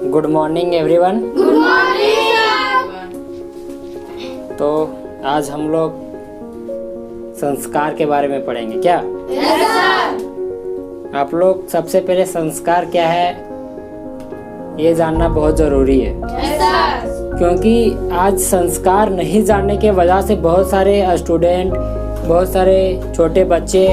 Good morning everyone. Good morning. तो आज हम लोग संस्कार के बारे में पढ़ेंगे क्या? Yes sir. आप लोग सबसे पहले संस्कार क्या है ये जानना बहुत ज़रूरी है, यस सर। क्योंकि आज संस्कार नहीं जानने के वजह से बहुत सारे स्टूडेंट, बहुत सारे छोटे बच्चे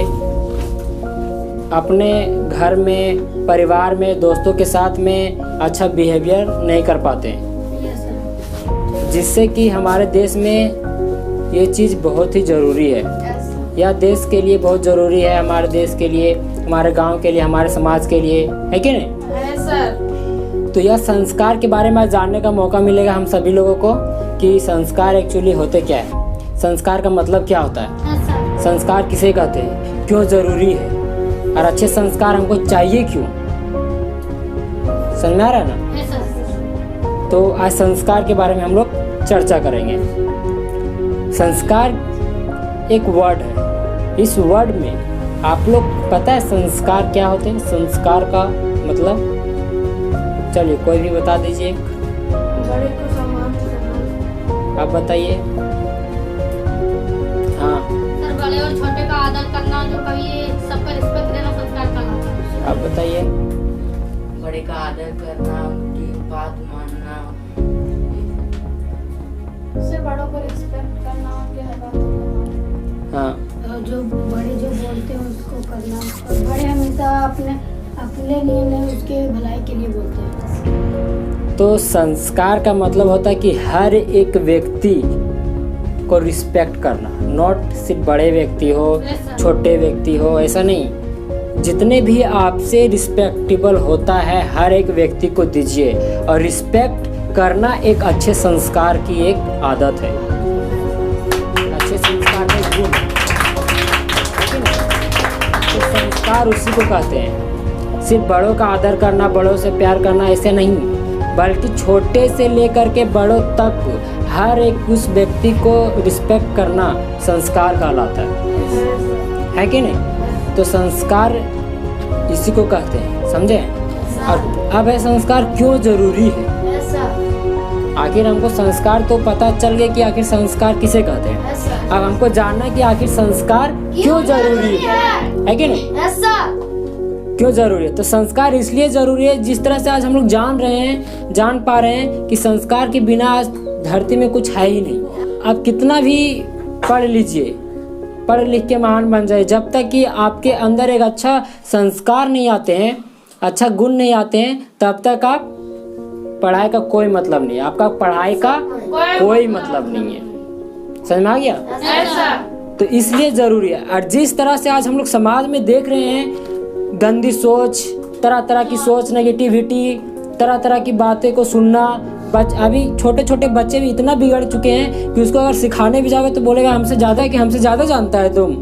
अपने घर में, परिवार में, दोस्तों के साथ में अच्छा बिहेवियर नहीं कर पाते, यस सर। जिससे कि हमारे देश में ये चीज़ बहुत ही ज़रूरी है। यस यह देश के लिए बहुत ज़रूरी है, हमारे देश के लिए, हमारे गांव के लिए, हमारे समाज के लिए, है कि नहीं? सर। तो यह संस्कार के बारे में जानने का मौका मिलेगा हम सभी लोगों को कि संस्कार एक्चुअली होते क्या है, संस्कार का मतलब क्या होता है, यस सर। संस्कार किसे कहते हैं, क्यों ज़रूरी है और अच्छे संस्कार हमको चाहिए क्यों। समझ में आ रहा है ना? Yes sir. तो आज संस्कार के बारे में हम लोग चर्चा करेंगे। संस्कार एक वर्ड है, इस वर्ड में आप लोग पता है संस्कार क्या होते हैं, संस्कार का मतलब? चलिए कोई भी बता दीजिए, बड़े को सम्मान करना। आप बताइए। हाँ सर, बड़े और छोटे का आदर करना, जो कभी सबका रिस्पेक्ट देना संस्कार कहलाता है। आप बताइए। बड़े का आदर करना, उनकी बात मानना। सर, बड़ों को रिस्पेक्ट करना, उनके हर बात को मानना। हाँ और जो बड़े जो बोलते हैं उसको करना, और बड़े हमेशा अपने लिए नहीं, उसके भलाई के लिए बोलते हैं। तो संस्कार का मतलब होता है कि हर एक व्यक्ति को रिस्पेक्ट करना, नॉट सिर्फ बड़े व्यक्ति हो, छोटे व्यक्ति हो, ऐसा नहीं, जितने भी आपसे रिस्पेक्टेबल होता है हर एक व्यक्ति को दीजिए। और रिस्पेक्ट करना एक अच्छे संस्कार की एक आदत है, अच्छे संस्कार का एक गुण है। तो संस्कार उसी को कहते हैं। सिर्फ बड़ों का आदर करना, बड़ों से प्यार करना ऐसे नहीं, बल्कि छोटे से लेकर के बड़ों तक हर एक उस व्यक्ति को रिस्पेक्ट करना संस्कार कहलाता है कि नहीं? तो संस्कार इसी को कहते हैं, समझे? और अब है संस्कार क्यों जरूरी है। आखिर हमको संस्कार तो पता चल गया कि आखिर संस्कार किसे कहते हैं। अब हमको जानना है कि आखिर संस्कार क्यों जरूरी है कि नहीं? क्यों जरूरी है? तो संस्कार इसलिए जरूरी है, जिस तरह से आज हम लोग जान पा रहे हैं कि संस्कार के बिना आज धरती में कुछ है ही नहीं। आप कितना भी पढ़ लीजिए, पढ़ लिख के महान बन जाए, जब तक कि आपके अंदर एक अच्छा संस्कार नहीं आते हैं, अच्छा गुण नहीं आते हैं, तब तक आप पढ़ाई का कोई मतलब नहीं है, आपका पढ़ाई का कोई मतलब नहीं है। समझ में आ गया? तो इसलिए जरूरी है। और जिस तरह से आज हम लोग समाज में देख रहे हैं, गंदी सोच, तरह तरह की सोच, नेगेटिविटी, तरह तरह की बातें को सुनना, अभी छोटे छोटे बच्चे भी इतना बिगड़ चुके हैं कि उसको अगर सिखाने भी जाओगे तो बोलेगा हमसे ज़्यादा कि हमसे ज़्यादा जानता है तुम,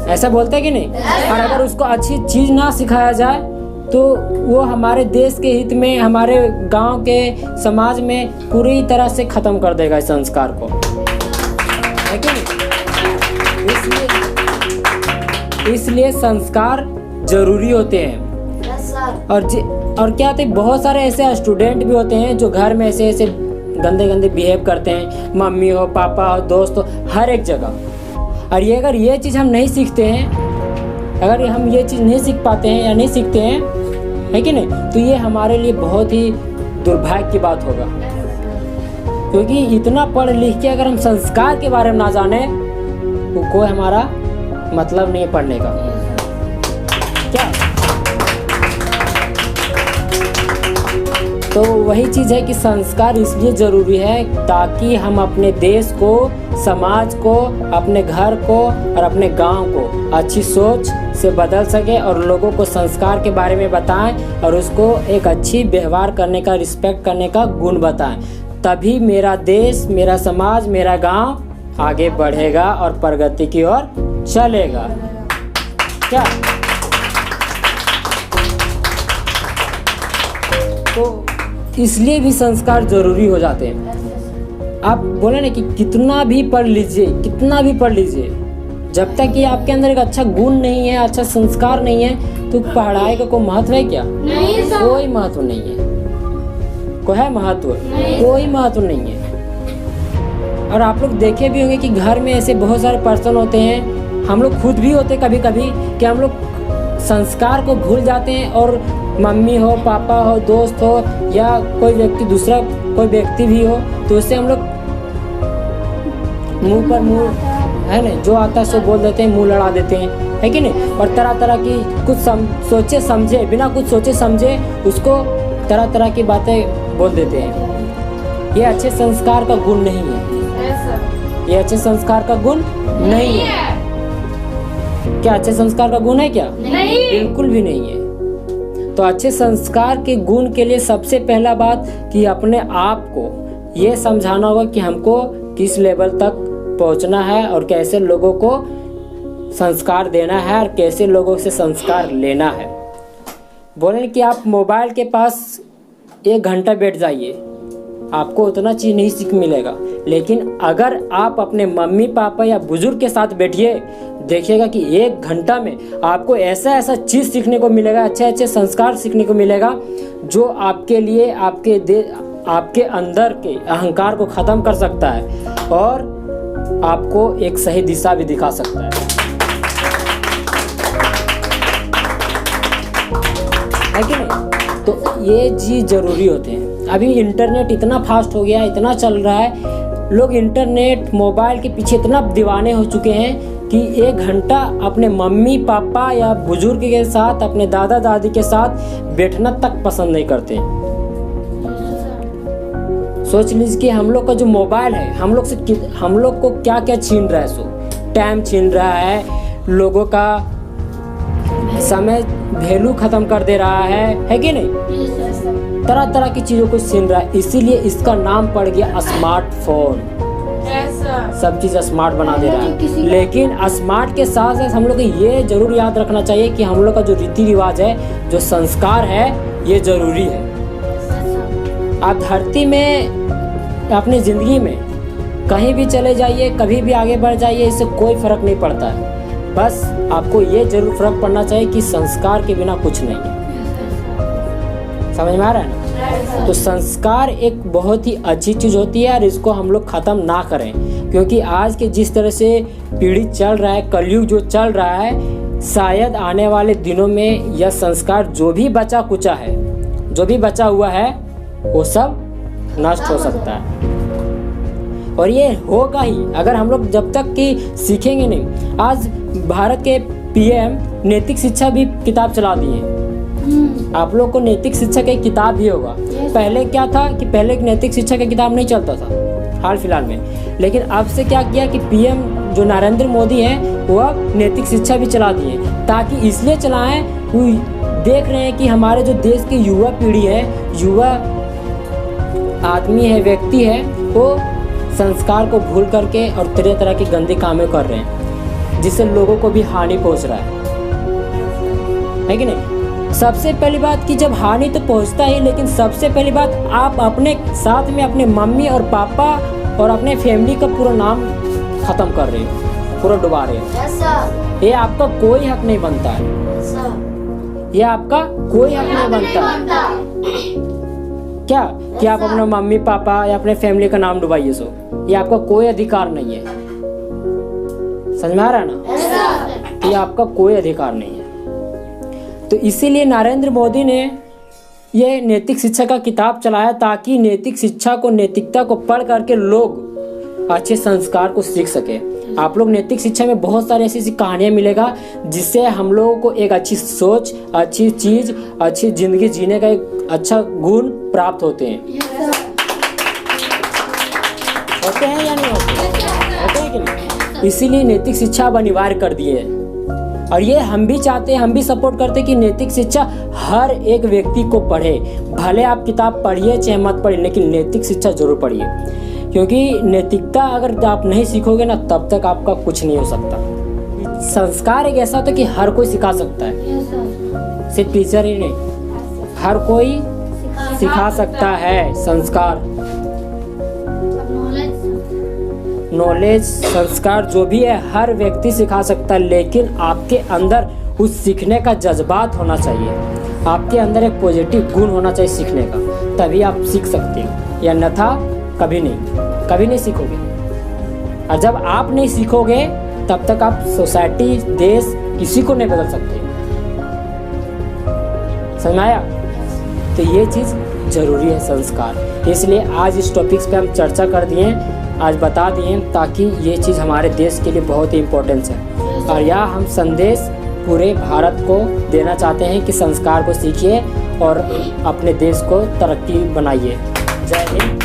ऐसा बोलता है कि नहीं? और अगर उसको अच्छी चीज़ ना सिखाया जाए तो वो हमारे देश के हित में, हमारे गांव के समाज में पूरी तरह से ख़त्म कर देगा इस संस्कार को, है कि नहीं? इसलिए संस्कार जरूरी होते हैं। और क्या होते हैं, बहुत सारे ऐसे स्टूडेंट भी होते हैं जो घर में ऐसे गंदे गंदे बिहेव करते हैं, मम्मी हो, पापा हो, दोस्त हो, हर एक जगह। और अगर ये चीज़ हम नहीं सीखते हैं, अगर हम ये चीज़ नहीं सीख पाते हैं या नहीं सीखते हैं, है कि नहीं, तो ये हमारे लिए बहुत ही दुर्भाग्य की बात होगा। क्योंकि इतना पढ़ लिख के अगर हम संस्कार के बारे में ना जाने तो कोई हमारा मतलब नहीं है पढ़ने का, क्या? तो वही चीज़ है कि संस्कार इसलिए ज़रूरी है ताकि हम अपने देश को, समाज को, अपने घर को और अपने गांव को अच्छी सोच से बदल सके और लोगों को संस्कार के बारे में बताएं और उसको एक अच्छी व्यवहार करने का, रिस्पेक्ट करने का गुण बताएं। तभी मेरा देश, मेरा समाज, मेरा गांव आगे बढ़ेगा और प्रगति की ओर चलेगा, क्या? तो इसलिए भी संस्कार जरूरी हो जाते हैं। आप बोले ना कि कितना भी पढ़ लीजिए, कितना भी पढ़ लीजिए, जब तक कि आपके अंदर एक अच्छा गुण नहीं है, अच्छा संस्कार नहीं है, तो पढ़ाई का कोई महत्व है क्या? नहीं सर। कोई महत्व नहीं है। को है महत्व? कोई महत्व नहीं है। और आप लोग देखे भी होंगे कि घर में ऐसे बहुत सारे पर्सन होते हैं, हम लोग खुद भी होते कभी कभी, कि हम लोग संस्कार को भूल जाते हैं और मम्मी हो, पापा हो, दोस्त हो या कोई व्यक्ति, दूसरा कोई व्यक्ति भी हो, तो उससे हम लोग मुंह पर मुंह, है ना, जो आता है सो बोल देते हैं, मुंह लड़ा देते हैं, है कि नहीं। और तरह तरह की कुछ सोचे समझे, बिना कुछ सोचे समझे उसको तरह तरह की बातें बोल देते हैं। ये अच्छे संस्कार का गुण नहीं है, ये अच्छे संस्कार का गुण नहीं है। क्या अच्छे संस्कार का गुण है क्या? नहीं, बिल्कुल भी नहीं है। तो अच्छे संस्कार के गुण के लिए सबसे पहला बात कि अपने आप को ये समझाना होगा कि हमको किस लेवल तक पहुंचना है और कैसे लोगों को संस्कार देना है और कैसे लोगों से संस्कार लेना है। बोले कि आप मोबाइल के पास 1 घंटा बैठ जाइए, आपको उतना चीज़ नहीं सीख मिलेगा। लेकिन अगर आप अपने मम्मी पापा या बुजुर्ग के साथ बैठिए, देखिएगा कि 1 घंटा में आपको ऐसा ऐसा चीज़ सीखने को मिलेगा, अच्छे अच्छे संस्कार सीखने को मिलेगा, जो आपके लिए आपके अंदर के अहंकार को ख़त्म कर सकता है और आपको एक सही दिशा भी दिखा सकता है कि नहीं। तो ये चीज़ ज़रूरी होते हैं। अभी इंटरनेट इतना फास्ट हो गया है, इतना चल रहा है, लोग इंटरनेट मोबाइल के पीछे इतना दीवाने हो चुके हैं कि 1 घंटा अपने मम्मी पापा या बुजुर्ग के साथ, अपने दादा दादी के साथ बैठना तक पसंद नहीं करते। सोच लीजिए कि हम लोग का जो मोबाइल है, हम लोग को क्या क्या छीन रहा है। सो टाइम छीन रहा है, लोगों का समय वैल्यू खत्म कर दे रहा है कि नहीं। तरह तरह की चीज़ों को छीन रहा है, इसीलिए इसका नाम पड़ गया स्मार्टफोन। सब चीज़ स्मार्ट बना दे रहा है। लेकिन स्मार्ट के साथ साथ हम लोग को ये जरूर याद रखना चाहिए कि हम लोग का जो रीति रिवाज है, जो संस्कार है, ये जरूरी है। आप धरती में अपनी ज़िंदगी में कहीं भी चले जाइए, कभी भी आगे बढ़ जाइए, इससे कोई फर्क नहीं पड़ता है। बस आपको ये जरूर फर्क पड़ना चाहिए कि संस्कार के बिना कुछ नहीं है। समझ में आ रहा है ना? तो संस्कार एक बहुत ही अच्छी चीज़ होती है और इसको हम लोग ख़त्म ना करें, क्योंकि आज के जिस तरह से पीढ़ी चल रहा है, कलयुग जो चल रहा है, शायद आने वाले दिनों में यह संस्कार जो भी बचा कुचा है, जो भी बचा हुआ है, वो सब नष्ट हो सकता है। और ये होगा ही अगर हम लोग जब तक कि सीखेंगे नहीं। आज भारत के पीएम नैतिक शिक्षा भी किताब चला दिए। आप लोग को नैतिक शिक्षा की किताब भी होगा। पहले क्या था कि पहले नैतिक शिक्षा की किताब नहीं चलता था हाल फिलहाल में, लेकिन अब से क्या किया कि पीएम जो नरेंद्र मोदी हैं, वो अब नैतिक शिक्षा भी चला दिए। ताकि इसलिए चलाएं, वो देख रहे हैं कि हमारे जो देश की युवा पीढ़ी है, युवा आदमी है, व्यक्ति है, वो संस्कार को भूल करके और तरह तरह की गंदी कामें कर रहे हैं, जिससे लोगों को भी हानि पहुंच रहा है कि नहीं। सबसे पहली बात कि जब हानि तो पहुंचता ही, लेकिन सबसे पहली बात आप अपने साथ में अपने मम्मी और पापा और अपने फैमिली का पूरा नाम खत्म कर रहे हो, पूरा डुबा रहे हो। ये आपका कोई हक नहीं बनता है, ये आपका कोई हक नहीं बनता क्या कि आप अपने मम्मी पापा या अपने फैमिली का नाम डुबाइए। सो ये आपका कोई अधिकार नहीं है। समझ में आ रहा है ना? तो ये आपका कोई अधिकार नहीं है। तो इसीलिए नरेंद्र मोदी ने ये नैतिक शिक्षा का किताब चलाया, ताकि नैतिक शिक्षा को, नैतिकता को पढ़ करके लोग अच्छे संस्कार को सीख सके। आप लोग नैतिक शिक्षा में बहुत सारी ऐसी कहानियाँ मिलेगा, जिससे हम लोगों को एक अच्छी सोच, अच्छी चीज, अच्छी जिंदगी जीने का एक अच्छा गुण प्राप्त होते हैं। होते हैं या नहीं होते? होते हैं कि नहीं? इसीलिए नैतिक शिक्षा अब अनिवार्य कर दिए है। और ये हम भी चाहते हैं, हम भी सपोर्ट करते हैं कि नैतिक शिक्षा हर एक व्यक्ति को पढ़े। भले आप किताब पढ़िए चाहे मत पढ़िए, लेकिन नैतिक शिक्षा जरूर पढ़िए, क्योंकि नैतिकता अगर आप नहीं सीखोगे ना, तब तक आपका कुछ नहीं हो सकता। संस्कार एक ऐसा होता है कि हर कोई सिखा सकता है, सिर्फ टीचर ही नहीं, हर कोई सिखा सकता है। संस्कार, नॉलेज, संस्कार जो भी है हर व्यक्ति सिखा सकता है, लेकिन आपके अंदर उस सीखने का जज्बात होना चाहिए। आपके अंदर एक पॉजिटिव गुण होना चाहिए सीखने का, तभी आप सीख सकते हो, या अन्यथा कभी नहीं सीखोगे। और जब आप नहीं सीखोगे तब तक आप सोसाइटी, देश, किसी को नहीं बदल सकते। समझ में आया? तो ये चीज़ ज़रूरी है, संस्कार। इसलिए आज इस टॉपिक्स पे हम चर्चा कर दिए, आज बता दिए, ताकि ये चीज़ हमारे देश के लिए बहुत ही इम्पोर्टेंस है। और यह हम संदेश पूरे भारत को देना चाहते हैं कि संस्कार को सीखिए और अपने देश को तरक्की बनाइए। जय हिंद।